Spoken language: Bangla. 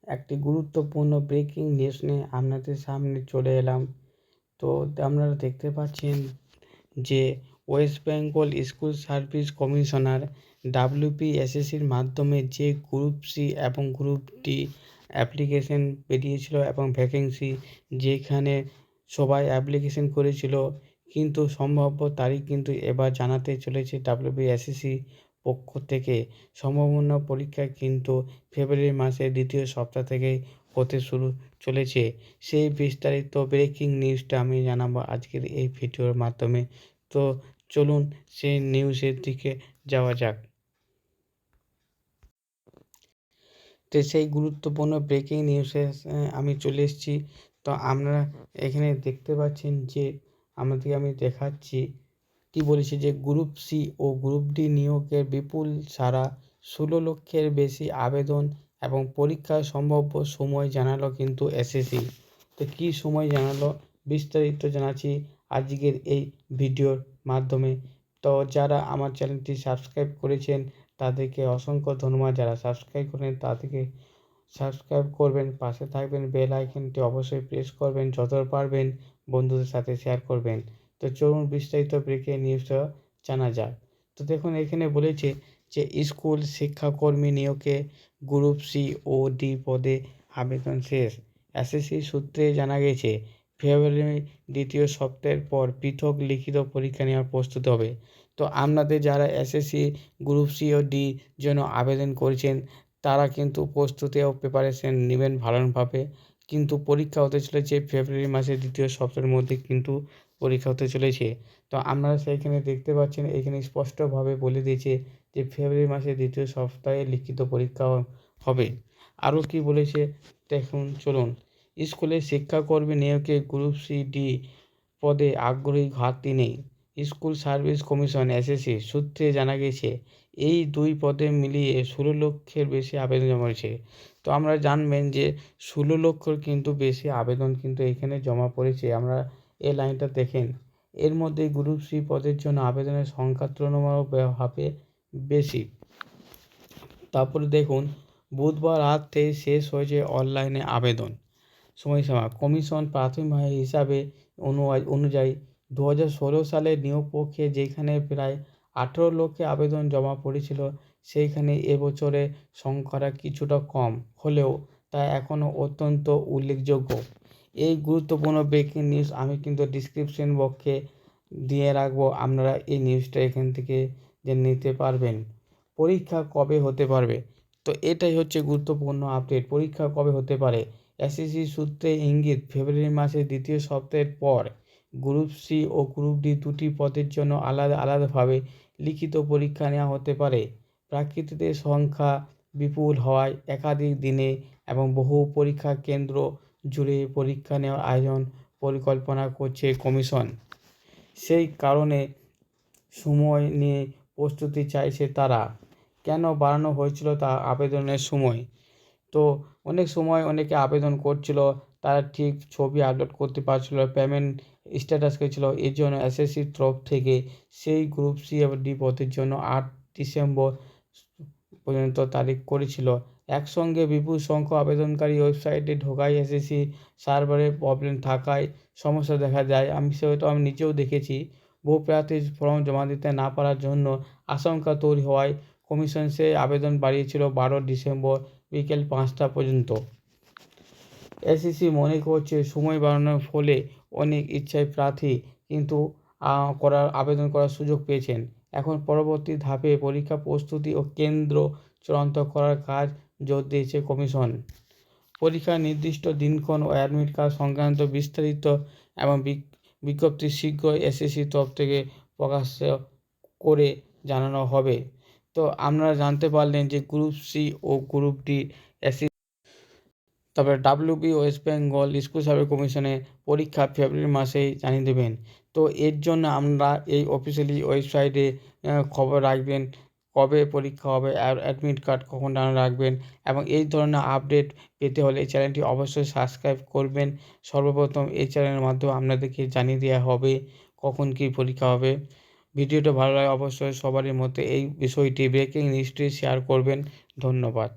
একটি গুরুত্বপূর্ণ ব্রেকিং নিউজ নিয়ে আপনাদের সামনে চলে এলাম। তো আপনারা দেখতে পাচ্ছেন যে West Bengal school service commissioner WPSSCর মাধ্যমে যে গ্রুপ সি এবং গ্রুপ ডি অ্যাপ্লিকেশন বেরিয়েছিল এবং ভ্যাকেন্সি যেখানে সবাই অ্যাপ্লিকেশন করেছিল, কিন্তু সম্ভাব্য তারিখ কিন্তু এবার জানাতে চলেছে WPSSC পক্ষ থেকে। সম্ভাবনা পরীক্ষা কিন্তু ফেব্রুয়ারি মাসের দ্বিতীয় সপ্তাহ থেকেই হতে শুরু চলেছে। সেই বিস্তারিত ব্রেকিং নিউজটা আমি জানাবো আজকের এই ভিডিওর মাধ্যমে। তো চলুন সেই নিউজের দিকে যাওয়া যাক। তো সেই গুরুত্বপূর্ণ ব্রেকিং নিউজে আমি চলে এসেছি। তো আপনারা এখানে দেখতে পাচ্ছেন যে আমি দেখাচ্ছি কি বলেছে যে গ্রুপ সি ও গ্রুপ ডি নিয়োগের বিপুল সারা, 16 লক্ষের বেশি আবেদন এবং পরীক্ষার সম্ভাব্য সময় জানালো কিন্তু এসএসসি। তো কী সময় জানালো বিস্তারিত জানাচ্ছি আজকের এই ভিডিওর মাধ্যমে। তো যারা আমার চ্যানেলটি সাবস্ক্রাইব করেছেন তাদেরকে অসংখ্য ধন্যবাদ। যারা সাবস্ক্রাইব করেন তাদেরকে সাবস্ক্রাইব করবেন, পাশে থাকবেন, বেল আইকনটি অবশ্যই প্রেস করবেন, যতটা পারবেন বন্ধুদের সাথে শেয়ার করবেন। তো চলুন বিস্তারিত ব্রেকিং নিউজটা জানা যাক। তো দেখুন এখানে বলেছে যে স্কুল শিক্ষাকর্মী নিয়োগে গ্রুপ সি ও ডি পদে আবেদন শেষ। এসএসসি সূত্রে জানা গেছে ফেব্রুয়ারি দ্বিতীয় সপ্তাহের পর পৃথক লিখিত পরীক্ষা নেওয়ার প্রস্তুত হবে। তো আপনাদের যারা এসএসসি গ্রুপ সি ও ডি জন্য আবেদন করেছেন তারা কিন্তু প্রস্তুতি ও প্রিপারেশন নেবেন ভালোভাবে। কিন্তু পরীক্ষা হতে চলেছে ফেব্রুয়ারি মাসের দ্বিতীয় সপ্তাহের মধ্যে কিন্তু পরীক্ষা হতে চলেছে। তো আপনারা সেইখানে দেখতে পাচ্ছেন এখানে স্পষ্টভাবে বলে দিয়েছে যে ফেব্রুয়ারি মাসের দ্বিতীয় সপ্তাহে লিখিত পরীক্ষা হবে। আরও কি বলেছে দেখুন চলুন। স্কুলে শিক্ষাকর্মী নিয়োগে গ্রুপ সি ডি পদে আগ্রহী ঘাটতি নেই। স্কুল সার্ভিস কমিশন এসএসসি সূত্রে জানা গেছে এই দুই পদে মিলিয়ে 16 লক্ষের বেশি আবেদন জমা হয়েছে। তো আমরা জানবেন যে 16 লক্ষর কিন্তু বেশি আবেদন কিন্তু এখানে জমা পড়েছে। আমরা এই লাইনটা দেখেন, এর মধ্যে গ্রুপ সি পদের জন্য আবেদনের সংখ্যা তুলনামূলকভাবে বেশি। তারপরে দেখুন বুধবার রাতে শেষ হয়েছে অনলাইনে আবেদন সময়সীমা। কমিশন প্রাথমিক হিসাবে অনুযায়ী 2016 সালে নিয়োগ প্রক্রিয়া যেখানে প্রায় 18 লক্ষ আবেদন জমা পড়েছিল, সেইখানে এবছরে সংখ্যাটা কিছুটা কম হলেও তা এখনও অত্যন্ত উল্লেখযোগ্য। এই গুরুত্বপূর্ণ ব্রেকিং নিউজ আমি কিন্তু ডিসক্রিপশন বক্সে দিয়ে রাখবো, আপনারা এই নিউজটা এখান থেকে জেনে নিতে পারবেন। পরীক্ষা কবে হতে পারবে? তো এটাই হচ্ছে গুরুত্বপূর্ণ আপডেট। পরীক্ষা কবে হতে পারে? এসএসসি সূত্রে ইঙ্গিত ফেব্রুয়ারি মাসের দ্বিতীয় সপ্তাহের পর গ্রুপ সি ও গ্রুপ ডি দুটি পদের জন্য আলাদাভাবে লিখিত পরীক্ষা নেওয়া হতে পারে। প্রার্থীদের সংখ্যা বিপুল হওয়ায় একাধিক দিনে এবং বহু পরীক্ষা কেন্দ্র জুড়ে পরীক্ষা নেওয়ার আয়োজন পরিকল্পনা করছে কমিশন। সেই কারণে সময় নিয়ে প্রস্তুতি চাইছে তারা। কেন বাড়ানো হয়েছিল তা আবেদনের সময়? তো অনেক সময় অনেকে আবেদন করছিল, তারা ঠিক ছবি আপলোড করতে পারছিল, পেমেন্ট স্ট্যাটাস করেছিল। এর জন্য এসএসসির তরফ থেকে সেই গ্রুপ সি এবং ডি পদের জন্য 8 ডিসেম্বর পর্যন্ত তারিখ করেছিল। একসঙ্গে বিপুল সংখ্যক আবেদনকারী ওয়েবসাইটে ঢোকায় এসএসসি সার্ভারে প্রবলেম থাকায় সমস্যা দেখা যায়। সেটা আমি নিজেও দেখেছি। বহু প্রার্থী ফর্ম জমা দিতে না পারার জন্য আশঙ্কা তৈরি হওয়ায় কমিশন সেই আবেদন বাড়িয়েছিল 12 ডিসেম্বর বিকেল 5টা পর্যন্ত। এসএসসি মনে করছে সময় বাড়ানোর ফলে অনেক ইচ্ছায় প্রার্থী কিন্তু আবেদন করার সুযোগ পেয়েছেন। এখন পরবর্তী ধাপে পরীক্ষা প্রস্তুতি ও কেন্দ্র চূড়ান্ত করার কাজ জোর দিয়েছে কমিশন। পরীক্ষার নির্দিষ্ট দিনক্ষণ ও অ্যাডমিট কার্ড সংক্রান্ত বিস্তারিত এবং বিজ্ঞপ্তি শীঘ্রই এসএসসির তরফ থেকে প্রকাশ করে জানানো হবে। তো আপনারা জানতে পারলেন যে গ্রুপ সি ও গ্রুপ ডি এসএসসি, তবে WB West Bengal school service কমিশনে পরীক্ষা ফেব্রুয়ারি মাসেই জানিয়ে দেবেন। তো এর জন্য আমরা এই অফিসিয়ালি ওয়েবসাইটে খবর রাখবেন কবে পরীক্ষা হবে, আর অ্যাডমিট কার্ড কখন রাখবেন। এবং এই ধরনের আপডেট পেতে হলে এই চ্যানেলটি অবশ্যই সাবস্ক্রাইব করবেন। সর্বপ্রথম এই চ্যানেলের মাধ্যমে আপনাদেরকে জানিয়ে দেওয়া হবে কখন কী পরীক্ষা হবে। ভিডিওটা ভালো লাগে অবশ্যই সবারই মধ্যে এই বিষয়টি ব্রেকিং নিউজটি শেয়ার করবেন। ধন্যবাদ।